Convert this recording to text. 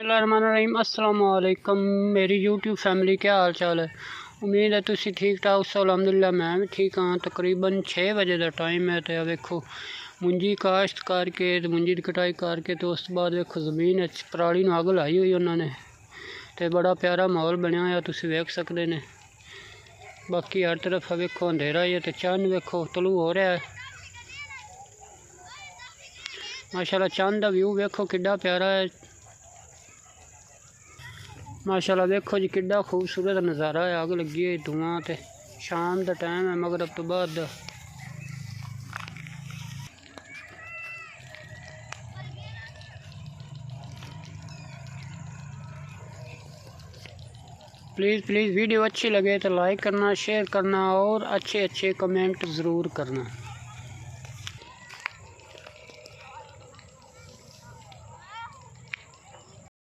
बिस्मिल्लाहिर्रहमानिर्रहीम। अस्सलाम वालेकुम मेरी यूट्यूब फैमिली, क्या हाल चाल है। उम्मीद है तुसी ठीक ठाक सो। अलहमदुलिल्लाह मैं भी ठीक हाँ। तकरीबन 6 बजे का टाइम है तो वेखो मुंजी काश्त करके मुंजी की कटाई करके तो उस बाद वेखो जमीन पराली अग लाई हुई उन्होंने तो बड़ा प्यारा माहौल बनया हुआ तुसी वेख सकते ने। बाकी हर तरफ वेखो अंधेरा ही है तो चंद वेखो तलू हो रहा है। माशाल्लाह चंद का व्यू वेखो किड्डा प्यारा है। माशाल्लाह देखो जी किड्डा खूबसूरत नज़ारा है। अग लगी है धुआं ते शाम का टाइम है मगरब तो बाद। प्लीज़ वीडियो अच्छी लगे तो लाइक करना, शेयर करना और अच्छे कमेंट ज़रूर करना।